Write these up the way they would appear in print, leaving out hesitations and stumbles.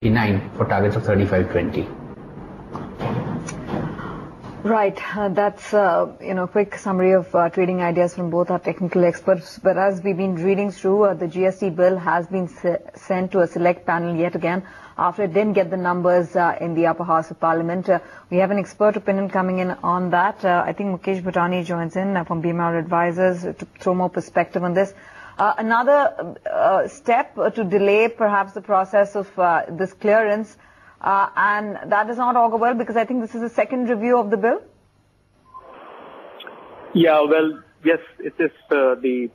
9 for targets of 35-20. Right. That's, quick summary of trading ideas from both our technical experts. But as we've been reading through, the GST bill has been sent to a select panel yet again after it didn't get the numbers in the upper house of parliament. We have an expert opinion coming in on that. I think Mukesh Butani joins in from BMR Advisors to throw more perspective on this. Another step to delay perhaps the process of this clearance. And that does not augur well because I think this is a second review of the bill. Yeah, well, yes, it is the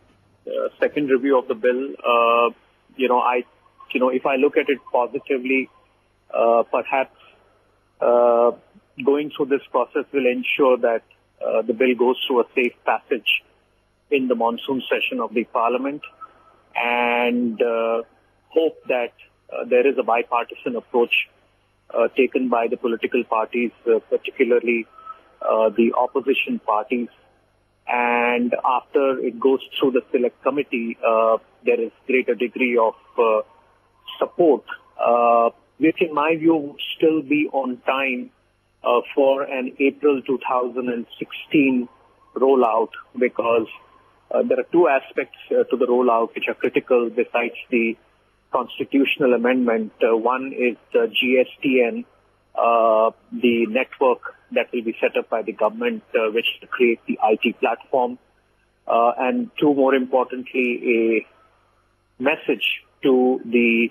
second review of the bill. If I look at it positively, perhaps going through this process will ensure that the bill goes through a safe passage in the monsoon session of the parliament, and hope that there is a bipartisan approach taken by the political parties, particularly the opposition parties. And after it goes through the select committee, there is greater degree of support, which in my view would still be on time for an April 2016 rollout, because there are two aspects to the rollout which are critical besides the constitutional amendment. One is the GST, the network that will be set up by the government, which will create the IT platform. And two, more importantly, a message to the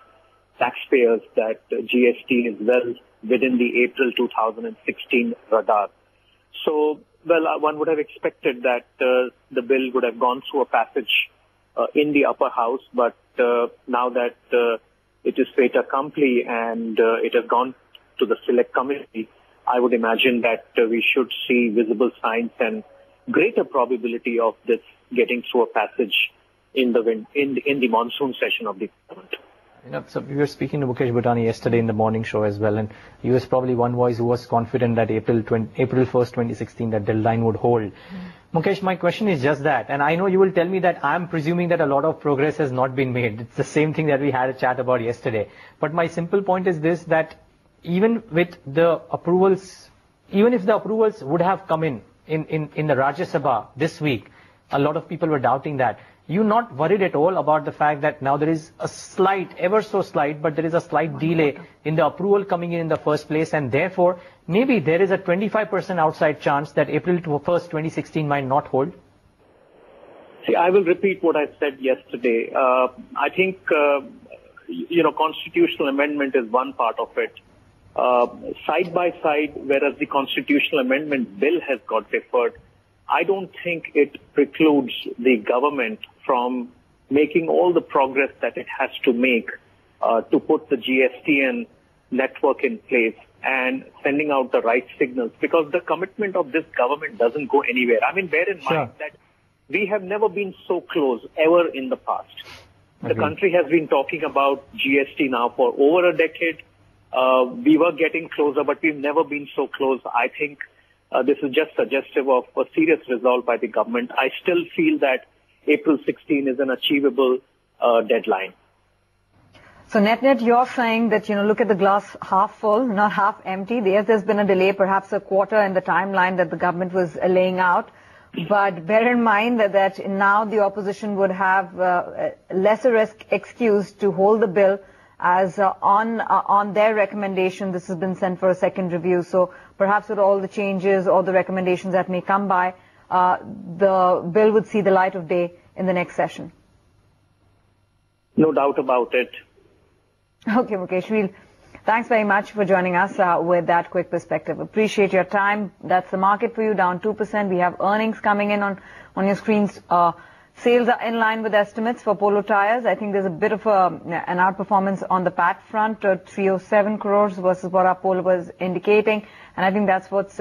taxpayers that GST is well within the April 2016 radar. So, well, one would have expected that the bill would have gone through a passage in the upper house, but now that it is fait accompli and it has gone to the select committee, I would imagine that we should see visible signs and greater probability of this getting through a passage in the monsoon session of the parliament. So we were speaking to Mukesh Butani yesterday in the morning show as well, and he was probably one voice who was confident that April 1st, 2016, that deadline would hold. Mukesh, my question is just that, and I know you will tell me that I'm presuming that a lot of progress has not been made. It's the same thing that we had a chat about yesterday. But my simple point is this, that even with the approvals, even if the approvals would have come in the Rajya Sabha this week, a lot of people were doubting that. You're not worried at all about the fact that now there is a slight, ever so slight, but there is a slight delay in the approval coming in the first place, and therefore maybe there is a 25% outside chance that April 1st, 2016 might not hold? See, I will repeat what I said yesterday. I think, constitutional amendment is one part of it. Side by side, whereas the constitutional amendment bill has got deferred, I don't think it precludes the government from making all the progress that it has to make to put the GST network in place and sending out the right signals, because the commitment of this government doesn't go anywhere. I mean, bear in mind that we have never been so close ever in the past. The country has been talking about GST now for over a decade. We were getting closer, but we've never been so close. I think this is just suggestive of a serious resolve by the government. I still feel that April 16 is an achievable deadline. So net, you're saying that, look at the glass half full, not half empty. There's been a delay, perhaps a quarter in the timeline that the government was laying out. But bear in mind that now the opposition would have lesser excuse to hold the bill, as on their recommendation this has been sent for a second review. So perhaps with all the changes or the recommendations that may come by, the bill would see the light of day in the next session. No doubt about it. Okay, Mukesh, thanks very much for joining us with that quick perspective. Appreciate your time. That's the market for you, down 2%. We have earnings coming in on your screens. Sales are in line with estimates for Polo Tires. I think there's a bit of an outperformance on the PAT front, 307 crores versus what our Polo was indicating. And I think that's what's